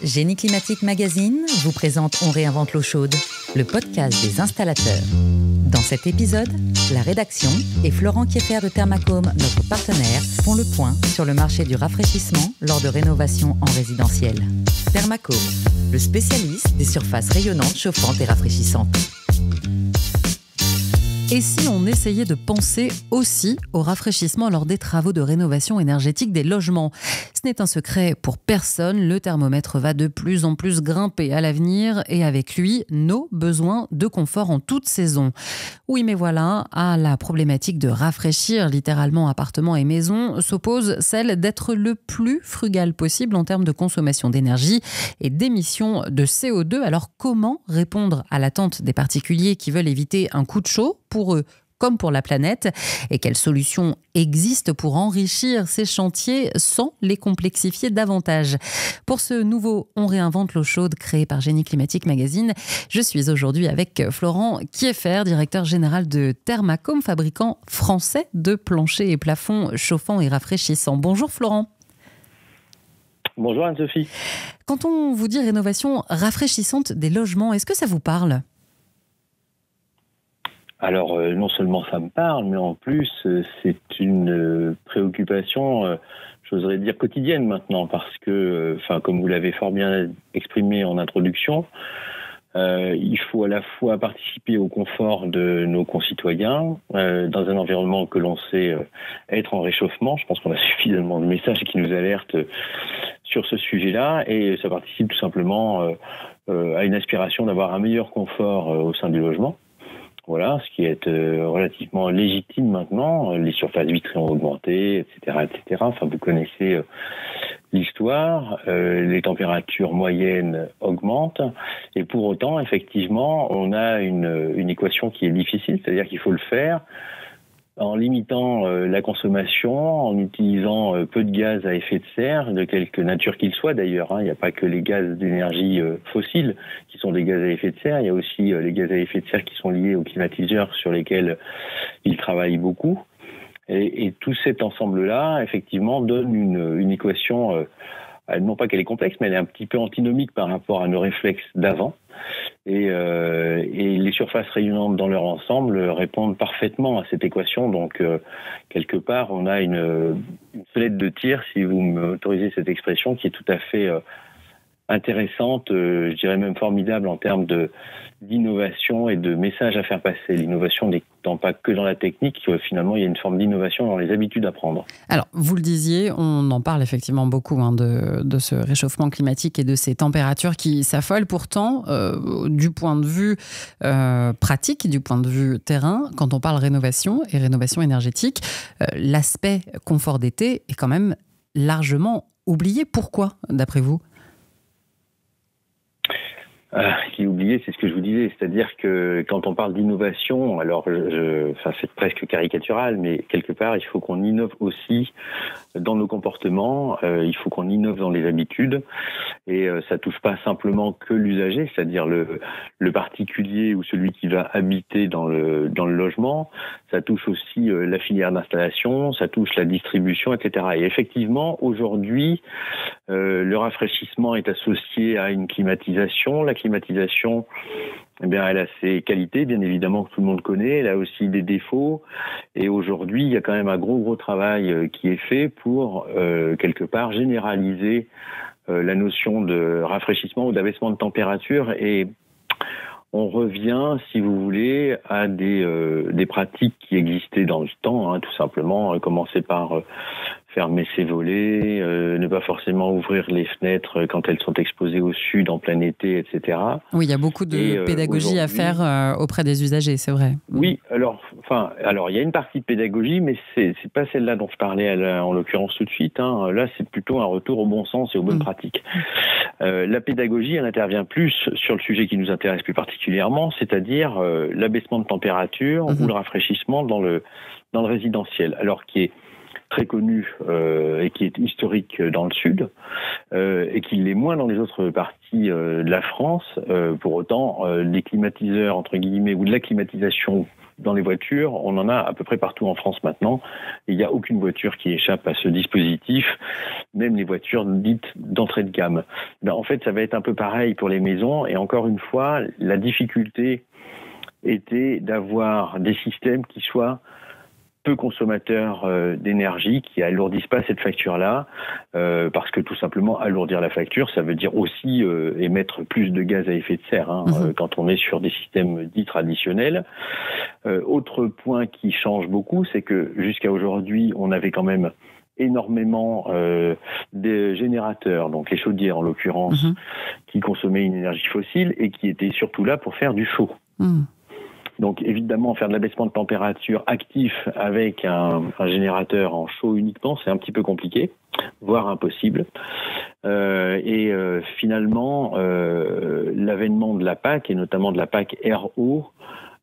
Génie Climatique Magazine vous présente On réinvente l'eau chaude, le podcast des installateurs. Dans cet épisode, la rédaction et Florent Kieffer de Thermacome, notre partenaire, font le point sur le marché du rafraîchissement lors de rénovations en résidentiel. Thermacome, le spécialiste des surfaces rayonnantes, chauffantes et rafraîchissantes. Et si on essayait de penser aussi au rafraîchissement lors des travaux de rénovation énergétique des logements ? Ce n'est un secret pour personne, le thermomètre va de plus en plus grimper à l'avenir et avec lui, nos besoins de confort en toute saison. Oui, mais voilà, à la problématique de rafraîchir littéralement appartements et maisons s'oppose celle d'être le plus frugal possible en termes de consommation d'énergie et d'émissions de CO2. Alors comment répondre à l'attente des particuliers qui veulent éviter un coup de chaud pour eux comme pour la planète, et quelles solutions existent pour enrichir ces chantiers sans les complexifier davantage. Pour ce nouveau On réinvente l'eau chaude créé par Génie Climatique Magazine, je suis aujourd'hui avec Florent Kieffer, directeur général de Thermacome, fabricant français de planchers et plafonds chauffants et rafraîchissants. Bonjour Florent. Bonjour Anne-Sophie. Quand on vous dit rénovation rafraîchissante des logements, est-ce que ça vous parle ? Alors, non seulement ça me parle, mais en plus, c'est une préoccupation, j'oserais dire quotidienne maintenant, parce que, comme vous l'avez fort bien exprimé en introduction, il faut à la fois participer au confort de nos concitoyens, dans un environnement que l'on sait être en réchauffement. Je pense qu'on a suffisamment de messages qui nous alertent sur ce sujet-là, et ça participe tout simplement à une aspiration d'avoir un meilleur confort au sein du logement. Voilà, ce qui est relativement légitime maintenant. Les surfaces vitrées ont augmenté, etc., etc. Enfin, vous connaissez l'histoire. Les températures moyennes augmentent. Et pour autant, effectivement, on a une équation qui est difficile. C'est-à-dire qu'il faut le faire en limitant la consommation, en utilisant peu de gaz à effet de serre, de quelque nature qu'il soit d'ailleurs. Il n'y a pas que les gaz d'énergie fossiles qui sont des gaz à effet de serre, il y a aussi les gaz à effet de serre qui sont liés aux climatiseurs sur lesquels ils travaillent beaucoup. Et tout cet ensemble-là, effectivement, donne une équation, non pas qu'elle est complexe, mais elle est un petit peu antinomique par rapport à nos réflexes d'avant. Et les surfaces rayonnantes dans leur ensemble répondent parfaitement à cette équation. Donc, quelque part, on a une fenêtre de tir, si vous m'autorisez cette expression, qui est tout à fait intéressante, je dirais même formidable en termes d'innovation et de messages à faire passer. L'innovation n'étant pas que dans la technique, finalement, il y a une forme d'innovation dans les habitudes à prendre. Alors, vous le disiez, on en parle effectivement beaucoup de ce réchauffement climatique et de ces températures qui s'affolent. Pourtant, du point de vue pratique, du point de vue terrain, quand on parle rénovation et rénovation énergétique, l'aspect confort d'été est quand même largement oublié. Pourquoi, d'après vous ? Qui est oublié, c'est ce que je vous disais, c'est-à-dire que quand on parle d'innovation, alors c'est presque caricatural, mais quelque part il faut qu'on innove aussi dans nos comportements, il faut qu'on innove dans les habitudes, et ça touche pas simplement que l'usager, c'est-à-dire le particulier ou celui qui va habiter dans le logement, ça touche aussi la filière d'installation, ça touche la distribution, etc. Et effectivement, aujourd'hui, le rafraîchissement est associé à une climatisation. La climatisation, eh bien, elle a ses qualités, bien évidemment, que tout le monde connaît. Elle a aussi des défauts. Et aujourd'hui, il y a quand même un gros travail qui est fait pour, quelque part, généraliser la notion de rafraîchissement ou d'abaissement de température. Et on revient, si vous voulez, à des pratiques qui existaient dans le temps, tout simplement, commencer par fermer ses volets, ne pas forcément ouvrir les fenêtres quand elles sont exposées au sud en plein été, etc. Oui, il y a beaucoup de pédagogie à faire auprès des usagers, c'est vrai. Oui, alors il y a une partie de pédagogie, mais c'est pas celle-là dont je parlais en l'occurrence tout de suite. Là, c'est plutôt un retour au bon sens et aux bonnes pratiques. La pédagogie, elle intervient plus sur le sujet qui nous intéresse plus particulièrement, c'est-à-dire l'abaissement de température ou le rafraîchissement dans le résidentiel, alors qui est très connu et qui est historique dans le sud et qui l'est moins dans les autres parties de la France. Pour autant, les climatiseurs, entre guillemets, ou de la climatisation dans les voitures, on en a à peu près partout en France maintenant. Et il n'y a aucune voiture qui échappe à ce dispositif, même les voitures dites d'entrée de gamme. En fait, ça va être un peu pareil pour les maisons. Et encore une fois, la difficulté était d'avoir des systèmes qui soient peu consommateurs d'énergie, qui alourdissent pas cette facture-là, parce que tout simplement alourdir la facture, ça veut dire aussi émettre plus de gaz à effet de serre quand on est sur des systèmes dits traditionnels. Autre point qui change beaucoup, c'est que jusqu'à aujourd'hui, on avait quand même énormément de générateurs, donc les chaudières en l'occurrence, qui consommaient une énergie fossile et qui étaient surtout là pour faire du chaud. Donc évidemment, faire de l'abaissement de température actif avec un générateur en chaud uniquement, c'est un petit peu compliqué, voire impossible. Finalement, l'avènement de la PAC, et notamment de la PAC RO,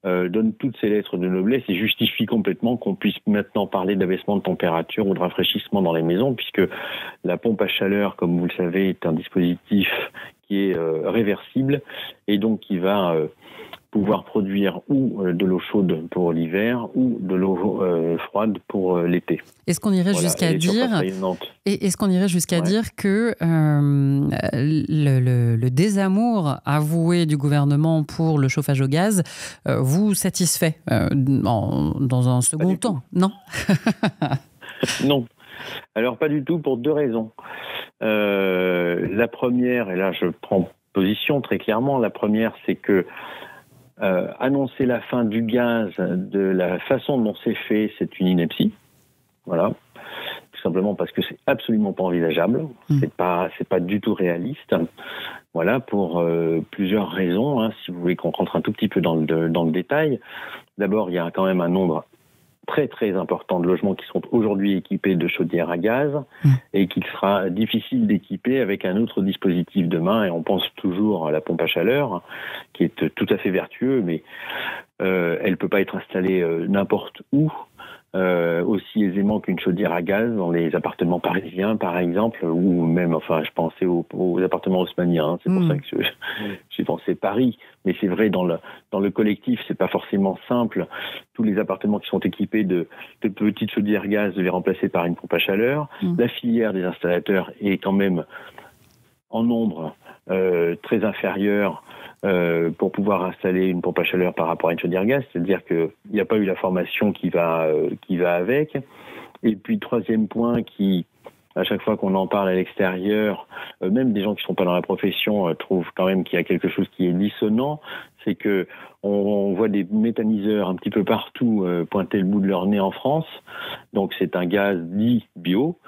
donne toutes ses lettres de noblesse et justifie complètement qu'on puisse maintenant parler d'abaissement de température ou de rafraîchissement dans les maisons, puisque la pompe à chaleur, comme vous le savez, est un dispositif qui est réversible et donc qui va pouvoir produire ou de l'eau chaude pour l'hiver ou de l'eau froide pour l'été. Est-ce qu'on irait jusqu'à dire que le désamour avoué du gouvernement pour le chauffage au gaz vous satisfait dans un second temps, non? Non. Alors pas du tout, pour deux raisons. La première, et là je prends position très clairement, la première c'est que annoncer la fin du gaz de la façon dont c'est fait, c'est une ineptie. Voilà. Tout simplement parce que c'est absolument pas envisageable. C'est pas du tout réaliste. Voilà, pour plusieurs raisons. Si vous voulez qu'on rentre un tout petit peu dans le détail. D'abord, il y a quand même un nombre très très important de logements qui sont aujourd'hui équipés de chaudières à gaz et qu'il sera difficile d'équiper avec un autre dispositif demain, et on pense toujours à la pompe à chaleur qui est tout à fait vertueux, mais elle peut pas être installée n'importe où aussi aisément qu'une chaudière à gaz dans les appartements parisiens par exemple, ou même, enfin je pensais aux appartements haussmanniens, c'est pour ça que j'ai pensé Paris, mais c'est vrai dans le collectif, c'est pas forcément simple. Tous les appartements qui sont équipés de petites chaudières gaz de les remplacer par une pompe à chaleur. La filière des installateurs est quand même en nombre très inférieur pour pouvoir installer une pompe à chaleur par rapport à une chaudière gaz, c'est-à-dire qu'il n'y a pas eu la formation qui va avec. Et puis troisième point qui, à chaque fois qu'on en parle à l'extérieur, même des gens qui ne sont pas dans la profession trouvent quand même qu'il y a quelque chose qui est dissonant, c'est que on voit des méthaniseurs un petit peu partout pointer le bout de leur nez en France. Donc c'est un gaz dit bio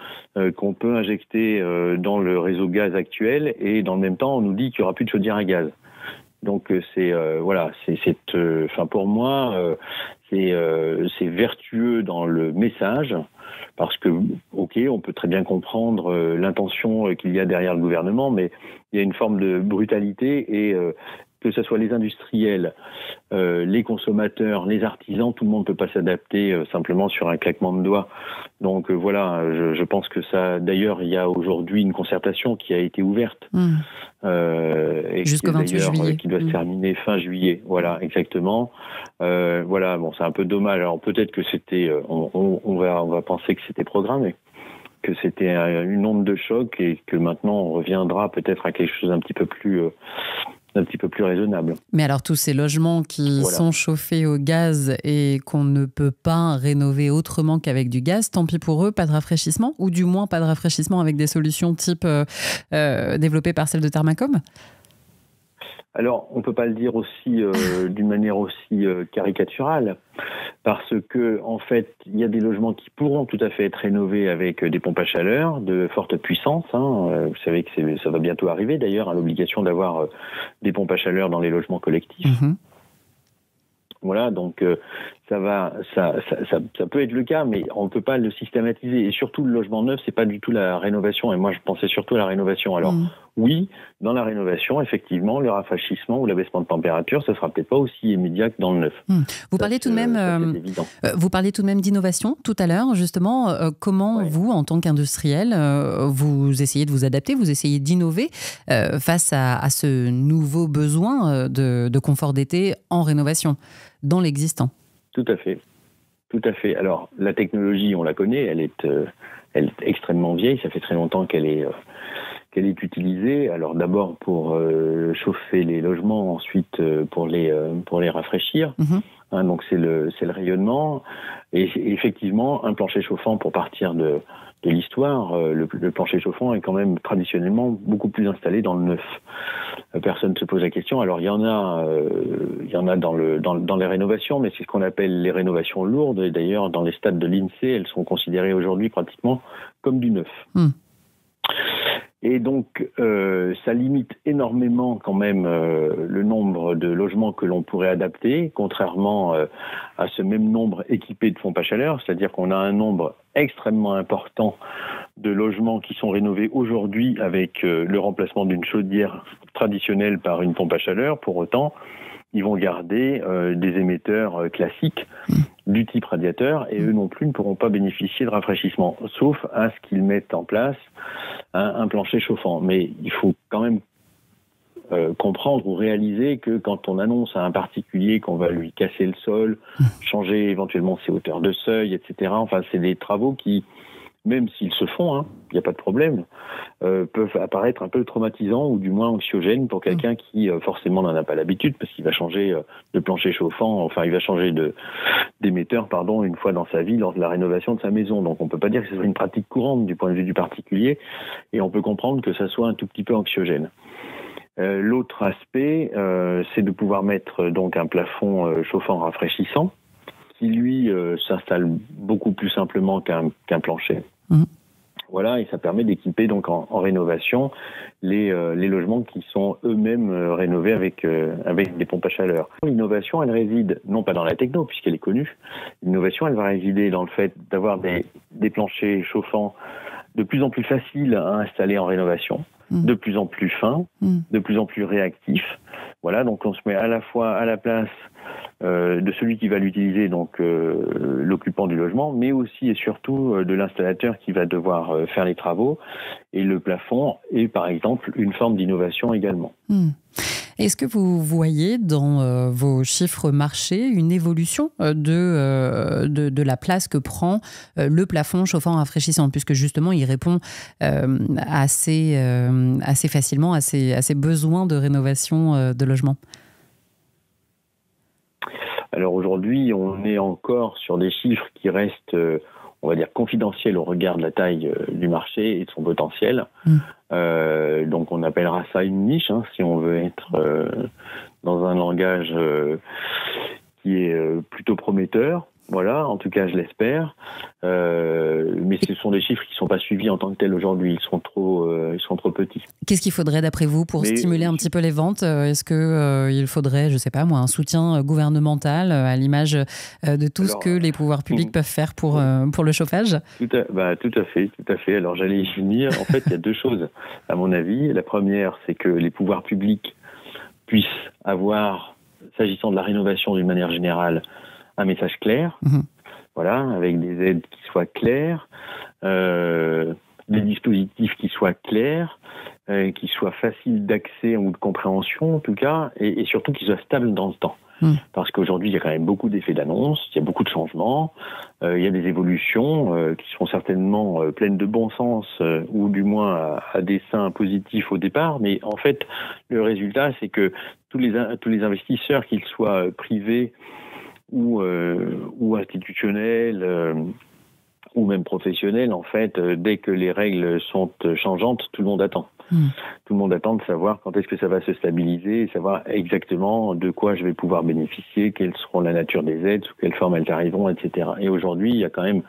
qu'on peut injecter dans le réseau gaz actuel, et dans le même temps on nous dit qu'il n'y aura plus de chaudière à gaz. Donc pour moi c'est vertueux dans le message, parce que on peut très bien comprendre l'intention qu'il y a derrière le gouvernement, mais il y a une forme de brutalité, et que ce soit les industriels, les consommateurs, les artisans, tout le monde ne peut pas s'adapter simplement sur un claquement de doigts. Donc je pense que ça. D'ailleurs, il y a aujourd'hui une concertation qui a été ouverte et jusqu'au 28 juillet, qui doit se terminer fin juillet. Voilà, exactement. Bon, c'est un peu dommage. Alors peut-être que c'était, on va penser que c'était programmé, que c'était une onde de choc, et que maintenant on reviendra peut-être à quelque chose un petit peu plus raisonnable. Mais alors tous ces logements qui sont chauffés au gaz et qu'on ne peut pas rénover autrement qu'avec du gaz, tant pis pour eux, pas de rafraîchissement, ou du moins pas de rafraîchissement avec des solutions type développées par celle de Thermacome? Alors, on ne peut pas le dire aussi d'une manière aussi caricaturale, parce que en fait, il y a des logements qui pourront tout à fait être rénovés avec des pompes à chaleur de forte puissance. Vous savez que ça va bientôt arriver d'ailleurs, à l'obligation d'avoir des pompes à chaleur dans les logements collectifs. Voilà, donc ça peut être le cas, mais on ne peut pas le systématiser. Et surtout, le logement neuf, c'est pas du tout la rénovation. Et moi, je pensais surtout à la rénovation. Alors, oui, dans la rénovation, effectivement, le rafraîchissement ou l'abaissement de température, ça sera peut-être pas aussi immédiat que dans le neuf. Vous parliez tout de même d'innovation tout à l'heure, justement. Comment vous, en tant qu'industriel, vous essayez de vous adapter, vous essayez d'innover face à ce nouveau besoin de confort d'été en rénovation, dans l'existant? Tout à fait. Tout à fait. Alors, la technologie, on la connaît, elle est extrêmement vieille. Ça fait très longtemps qu'elle est utilisée. Alors, d'abord pour chauffer les logements, ensuite pour les rafraîchir. Hein, donc, c'est le rayonnement. Et effectivement, un plancher chauffant, pour partir de l'histoire, le plancher chauffant est quand même traditionnellement beaucoup plus installé dans le neuf. Personne ne se pose la question. Alors il y en a dans les rénovations, mais c'est ce qu'on appelle les rénovations lourdes. Et d'ailleurs, dans les stades de l'INSEE, elles sont considérées aujourd'hui pratiquement comme du neuf. Et donc, ça limite énormément quand même le nombre de logements que l'on pourrait adapter, contrairement à ce même nombre équipé de pompes à chaleur. C'est-à-dire qu'on a un nombre extrêmement important de logements qui sont rénovés aujourd'hui avec le remplacement d'une chaudière traditionnelle par une pompe à chaleur. Pour autant, ils vont garder des émetteurs classiques du type radiateur et eux non plus ne pourront pas bénéficier de rafraîchissement, sauf à ce qu'ils mettent en place un plancher chauffant. Mais il faut quand même comprendre ou réaliser que quand on annonce à un particulier qu'on va lui casser le sol, changer éventuellement ses hauteurs de seuil, etc., enfin c'est des travaux qui, même s'ils se font, il n'y a pas de problème, peuvent apparaître un peu traumatisants ou du moins anxiogènes pour quelqu'un qui forcément n'en a pas l'habitude, parce qu'il va changer de plancher chauffant, enfin il va changer d'émetteur, une fois dans sa vie lors de la rénovation de sa maison. Donc on ne peut pas dire que ce soit une pratique courante du point de vue du particulier, et on peut comprendre que ça soit un tout petit peu anxiogène. L'autre aspect, c'est de pouvoir mettre donc un plafond chauffant rafraîchissant, qui lui s'installe beaucoup plus simplement qu'un plancher. Voilà, et ça permet d'équiper donc en rénovation les logements qui sont eux-mêmes rénovés avec des pompes à chaleur. L'innovation, elle réside non pas dans la techno, puisqu'elle est connue. L'innovation, elle va résider dans le fait d'avoir des planchers chauffants de plus en plus faciles à installer en rénovation, de plus en plus fins, de plus en plus réactifs. Voilà, donc on se met à la fois à la place de celui qui va l'utiliser, donc l'occupant du logement, mais aussi et surtout de l'installateur qui va devoir faire les travaux. Et le plafond est par exemple une forme d'innovation également. Est-ce que vous voyez dans vos chiffres marchés une évolution de la place que prend le plafond chauffant rafraîchissant, puisque justement il répond assez facilement à ces besoins de rénovation de logement? Alors aujourd'hui, on est encore sur des chiffres qui restent, on va dire, confidentiels au regard de la taille du marché et de son potentiel. Donc on appellera ça une niche, si on veut être dans un langage qui est plutôt prometteur. Voilà, en tout cas, je l'espère. Mais ce sont des chiffres qui ne sont pas suivis en tant que tels aujourd'hui. Ils sont trop petits. Qu'est-ce qu'il faudrait, d'après vous, pour stimuler un petit peu les ventes? Est-ce qu'il faudrait, je ne sais pas moi, un soutien gouvernemental à l'image de tout ce que les pouvoirs publics peuvent faire pour le chauffage? Tout à fait. Alors, j'allais y venir. En fait, il y a deux choses, à mon avis. La première, c'est que les pouvoirs publics puissent avoir, s'agissant de la rénovation d'une manière générale, un message clair, voilà, avec des aides qui soient claires, des dispositifs qui soient clairs, qui soient faciles d'accès ou de compréhension en tout cas, et surtout qui soient stables dans le temps. Parce qu'aujourd'hui, il y a quand même beaucoup d'effets d'annonce, il y a beaucoup de changements, il y a des évolutions qui sont certainement pleines de bon sens, ou du moins à dessein positif au départ, mais en fait, le résultat, c'est que tous les investisseurs, qu'ils soient privés ou institutionnels ou même professionnels, en fait, dès que les règles sont changeantes, tout le monde attend. Tout le monde attend de savoir quand est-ce que ça va se stabiliser et savoir exactement de quoi je vais pouvoir bénéficier, quelles seront la nature des aides, sous quelle forme elles arriveront, etc. Et aujourd'hui, il y a quand même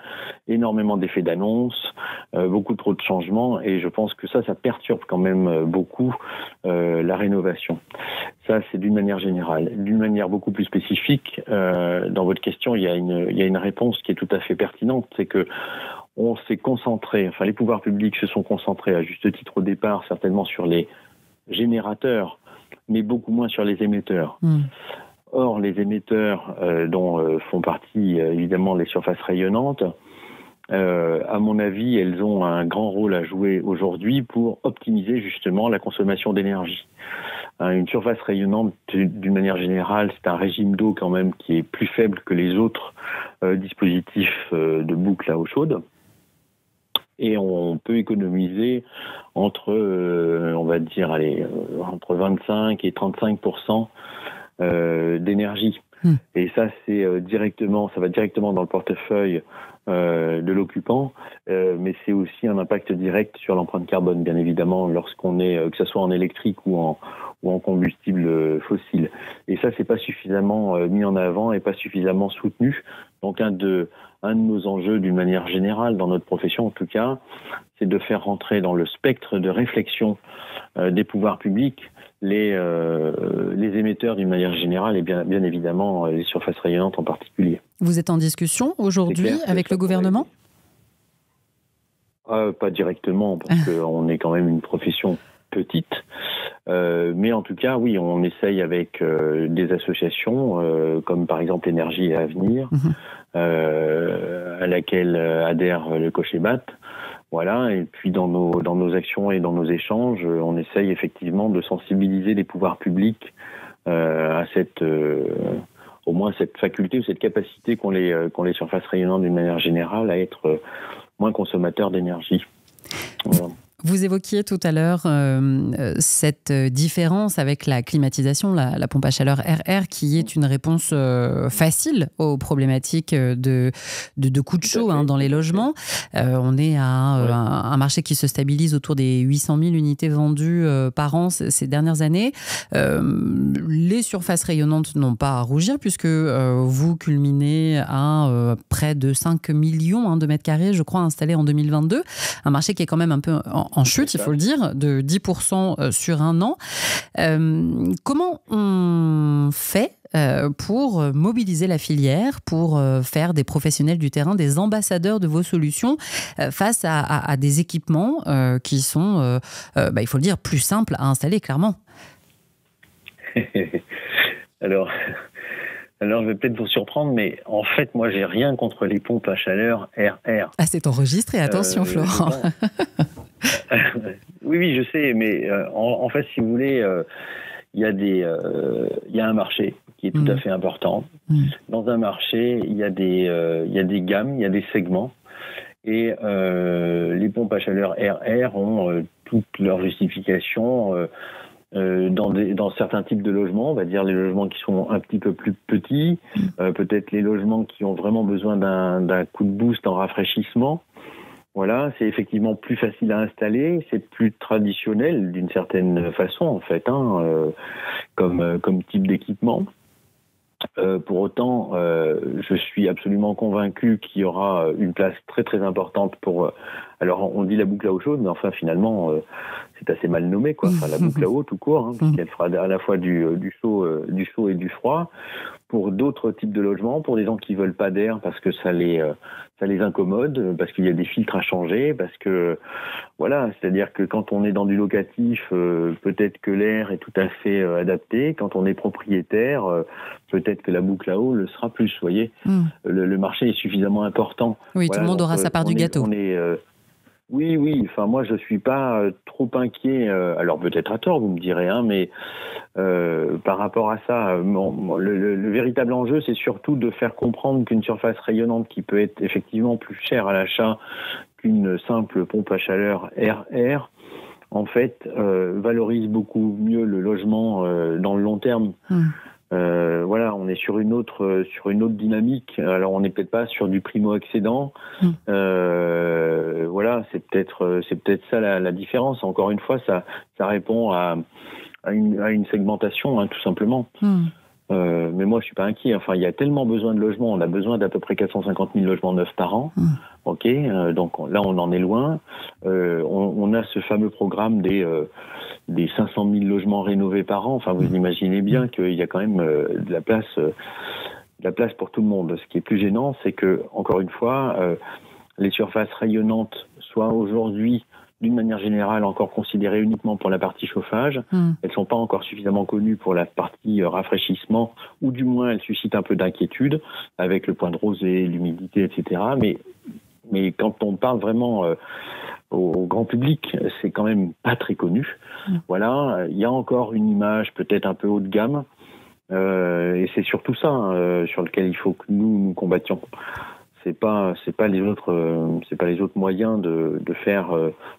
énormément d'effets d'annonce, beaucoup trop de changements, et je pense que ça perturbe quand même beaucoup la rénovation. Ça, c'est d'une manière générale. D'une manière beaucoup plus spécifique, dans votre question, il y a une réponse qui est tout à fait pertinente, c'est que on s'est concentré, les pouvoirs publics se sont concentrés à juste titre au départ, certainement sur les générateurs, mais beaucoup moins sur les émetteurs. Or, les émetteurs, dont font partie évidemment les surfaces rayonnantes, à mon avis, elles ont un grand rôle à jouer aujourd'hui pour optimiser justement la consommation d'énergie. Une surface rayonnante, d'une manière générale, c'est un régime d'eau quand même qui est plus faible que les autres dispositifs de boucle à eau chaude. Et on peut économiser entre, on va dire, entre 25 et 35% d'énergie. Et ça, ça va directement dans le portefeuille de l'occupant, mais c'est aussi un impact direct sur l'empreinte carbone, bien évidemment, lorsqu'on est, que ce soit en électrique ou en combustible fossile. Et ça, c'est pas suffisamment mis en avant et pas suffisamment soutenu. Donc un de nos enjeux, d'une manière générale, dans notre profession en tout cas, c'est de faire rentrer dans le spectre de réflexion des pouvoirs publics les émetteurs d'une manière générale et bien évidemment les surfaces rayonnantes en particulier. Vous êtes en discussion aujourd'hui avec le gouvernement ? Pas directement, parce qu'on est quand même une profession petite. Mais en tout cas, oui, on essaye avec des associations, comme par exemple Énergie et Avenir, à laquelle adhère le Cochebat. Voilà, et puis dans nos actions et dans nos échanges, on essaye effectivement de sensibiliser les pouvoirs publics à au moins cette faculté ou cette capacité qu'ont les surfaces rayonnantes d'une manière générale à être moins consommateurs d'énergie. Voilà. Vous évoquiez tout à l'heure cette différence avec la climatisation, la pompe à chaleur RR, qui est une réponse facile aux problématiques de coûts de chaud dans les logements. On est à un marché qui se stabilise autour des 800 000 unités vendues par an ces dernières années. Les surfaces rayonnantes n'ont pas à rougir, puisque vous culminez à près de 5 millions de mètres carrés, je crois, installés en 2022. Un marché qui est quand même un peu en chute, il faut le dire, de 10% sur un an. Comment on fait pour mobiliser la filière, pour faire des professionnels du terrain, des ambassadeurs de vos solutions face à des équipements qui sont, il faut le dire, plus simples à installer, clairement? Alors, je vais peut-être vous surprendre, mais en fait, moi, j'ai rien contre les pompes à chaleur RR. Ah, c'est enregistré, attention, Florent. Oui, je sais, mais en fait, si vous voulez, il y a un marché qui est tout à fait important. Dans un marché, il y a des gammes, il y a des segments, et les pompes à chaleur RR ont toute leur justification dans certains types de logements, on va dire les logements qui sont un petit peu plus petits, peut-être les logements qui ont vraiment besoin d'un coup de boost en rafraîchissement. Voilà, c'est effectivement plus facile à installer, c'est plus traditionnel d'une certaine façon en fait, comme type d'équipement. Pour autant, je suis absolument convaincu qu'il y aura une place très très importante pour. Alors, on dit la boucle à eau chaude, mais enfin finalement, c'est assez mal nommé, quoi. Enfin, la boucle à eau tout court, puisqu'elle fera à la fois du chaud et du froid. Pour d'autres types de logements, pour des gens qui veulent pas d'air parce que ça les incommode, parce qu'il y a des filtres à changer, parce que voilà, c'est-à-dire que quand on est dans du locatif, peut-être que l'air est tout à fait adapté. Quand on est propriétaire, peut-être que la boucle à eau le sera plus. Vous voyez, le marché est suffisamment important. Oui, voilà, tout le monde aura sa part du gâteau. Oui. Enfin, moi, je suis pas trop inquiet. Alors peut-être à tort, vous me direz, mais par rapport à ça, le véritable enjeu, c'est surtout de faire comprendre qu'une surface rayonnante qui peut être effectivement plus chère à l'achat qu'une simple pompe à chaleur RR, en fait, valorise beaucoup mieux le logement dans le long terme. Voilà, on est sur une autre dynamique. Alors, on n'est peut-être pas sur du primo-accédant. Voilà, c'est peut-être ça la différence. Encore une fois, ça répond à une segmentation, tout simplement. Mais moi, je suis pas inquiet. Enfin, il y a tellement besoin de logements. On a besoin d'à peu près 450 000 logements neufs par an. Ok, donc là, on en est loin. On a ce fameux programme des 500 000 logements rénovés par an. Enfin, vous imaginez bien qu'il y a quand même de la place pour tout le monde. Ce qui est plus gênant, c'est que, encore une fois, les surfaces rayonnantes soient aujourd'hui, d'une manière générale, encore considérées uniquement pour la partie chauffage. Elles ne sont pas encore suffisamment connues pour la partie rafraîchissement, ou du moins elles suscitent un peu d'inquiétude avec le point de rosée, l'humidité, etc. Mais mais quand on parle vraiment au grand public, c'est quand même pas très connu. Voilà, il y a encore une image peut-être un peu haut de gamme, et c'est surtout ça sur lequel il faut que nous combattions. C'est pas les autres moyens de faire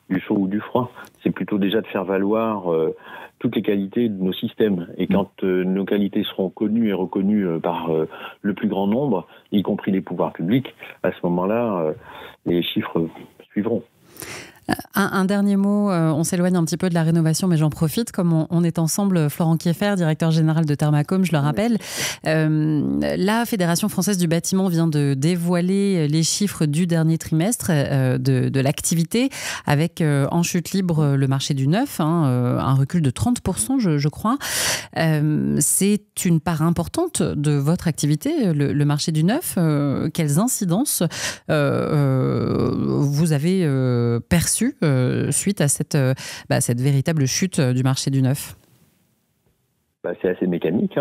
du chaud ou du froid. C'est plutôt déjà de faire valoir toutes les qualités de nos systèmes. Et quand nos qualités seront connues et reconnues par le plus grand nombre, y compris les pouvoirs publics, à ce moment-là, les chiffres suivront. Un dernier mot, on s'éloigne un petit peu de la rénovation, mais j'en profite. Comme on est ensemble, Florent Kieffer, directeur général de Thermacome, je le rappelle. La Fédération française du bâtiment vient de dévoiler les chiffres du dernier trimestre de l'activité, avec en chute libre le marché du neuf, un recul de 30%, je crois. C'est une part importante de votre activité, le marché du neuf. Quelles incidences vous avez perçues suite à cette véritable chute du marché du neuf? C'est assez mécanique.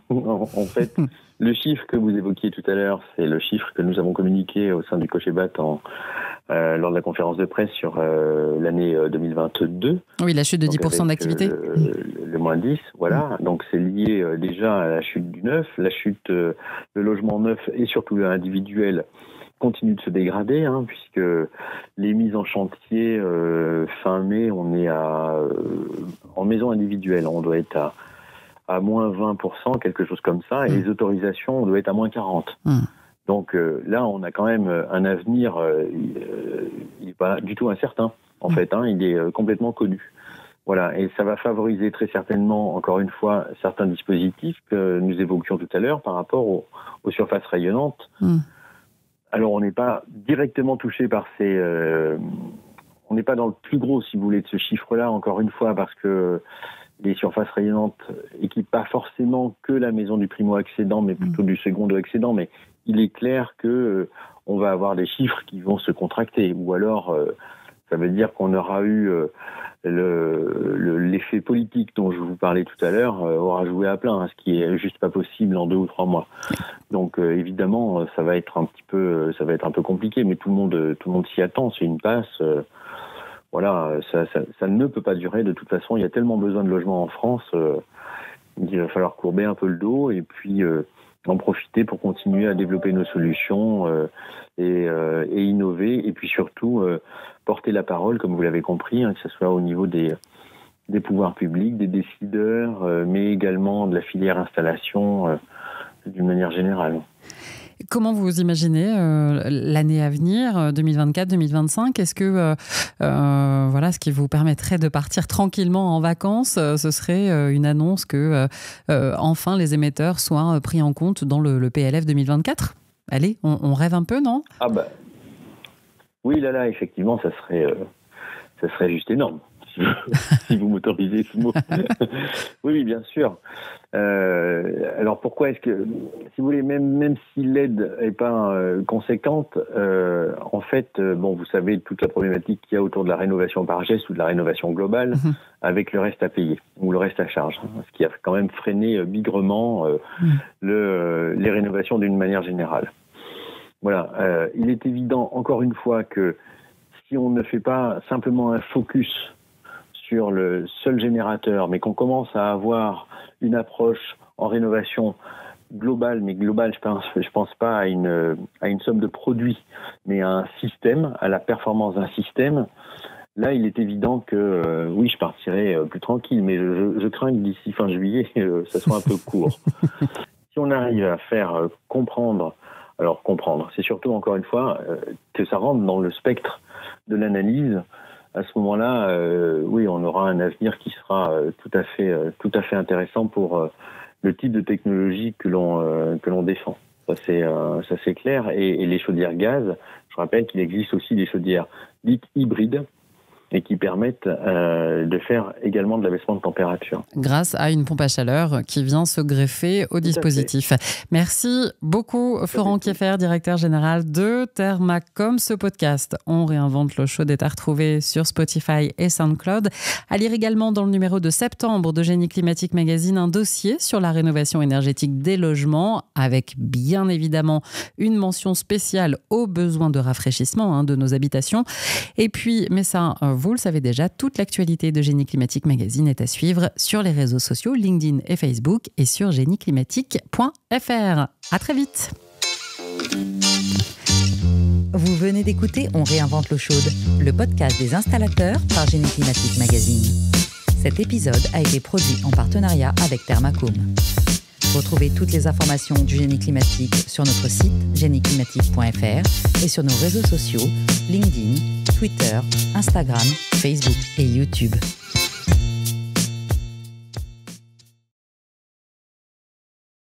En fait, le chiffre que vous évoquiez tout à l'heure, c'est le chiffre que nous avons communiqué au sein du Cogebat lors de la conférence de presse sur l'année 2022. Oui, la chute de 10% d'activité. Le moins 10, voilà. Donc c'est lié déjà à la chute du neuf. La chute, le logement neuf et surtout l'individuel continue de se dégrader, puisque les mises en chantier fin mai, on est en maison individuelle, on doit être à moins 20%, quelque chose comme ça, et les autorisations, on doit être à moins 40%. Donc là, on a quand même un avenir, il n'est pas du tout incertain, en fait, il est complètement connu. Voilà, et ça va favoriser très certainement, encore une fois, certains dispositifs que nous évoquions tout à l'heure par rapport aux surfaces rayonnantes. Alors, on n'est pas directement touché par on n'est pas dans le plus gros, si vous voulez, de ce chiffre-là, encore une fois, parce que les surfaces rayonnantes équipent pas forcément que la maison du primo-accédant, mais plutôt du secondo-accédant. Mais il est clair que on va avoir des chiffres qui vont se contracter. Ou alors, ça veut dire qu'on aura eu l'effet politique dont je vous parlais tout à l'heure aura joué à plein, ce qui est juste pas possible en 2 ou 3 mois. Donc évidemment, ça va être un peu compliqué, mais tout le monde s'y attend. C'est une passe. Voilà, ça ne peut pas durer. De toute façon, il y a tellement besoin de logements en France, il va falloir courber un peu le dos et puis en profiter pour continuer à développer nos solutions et innover, et puis surtout porter la parole, comme vous l'avez compris, que ce soit au niveau des pouvoirs publics, des décideurs, mais également de la filière installation d'une manière générale. Comment vous imaginez l'année à venir, 2024-2025 ? Est-ce que ce qui vous permettrait de partir tranquillement en vacances, ce serait une annonce que enfin les émetteurs soient pris en compte dans le PLF 2024 ? Allez, on rêve un peu, non ? Oui, là, effectivement, ça serait juste énorme, si vous m'autorisez ce mot. Oui, bien sûr. Alors pourquoi est-ce que, si vous voulez, même si l'aide n'est pas conséquente, en fait, vous savez toute la problématique qu'il y a autour de la rénovation par geste ou de la rénovation globale, avec le reste à payer ou le reste à charge, ce qui a quand même freiné bigrement les rénovations d'une manière générale. Voilà, il est évident, encore une fois, que si on ne fait pas simplement un focus sur le seul générateur, mais qu'on commence à avoir une approche en rénovation globale, mais globale, je pense pas à une somme de produits, mais à un système, à la performance d'un système. Là, il est évident que, oui, je partirai plus tranquille, mais je crains que d'ici fin juillet, ça soit un peu court. Si on arrive à faire comprendre, c'est surtout, encore une fois, que ça rentre dans le spectre de l'analyse. À ce moment-là, oui, on aura un avenir qui sera tout à fait intéressant pour le type de technologie que l'on défend. Ça c'est clair. Et les chaudières gaz, je rappelle qu'il existe aussi des chaudières dites hybrides. et qui permettent de faire également de l'abaissement de température. Grâce à une pompe à chaleur qui vient se greffer au dispositif. Merci beaucoup Florent Kieffer, directeur général de Thermacom. Ce podcast, On réinvente l'eau chaude, est à retrouver sur Spotify et SoundCloud. À lire également dans le numéro de septembre de Génie Climatique Magazine, un dossier sur la rénovation énergétique des logements, avec bien évidemment une mention spéciale aux besoins de rafraîchissement de nos habitations. Et puis, mais ça, vous le savez déjà, toute l'actualité de Génie Climatique Magazine est à suivre sur les réseaux sociaux, LinkedIn et Facebook, et sur génieclimatique.fr. À très vite. Vous venez d'écouter On réinvente l'eau chaude, le podcast des installateurs par Génie Climatique Magazine. Cet épisode a été produit en partenariat avec Thermacom. Retrouvez toutes les informations du génie climatique sur notre site génieclimatique.fr et sur nos réseaux sociaux LinkedIn, Twitter, Instagram, Facebook et YouTube.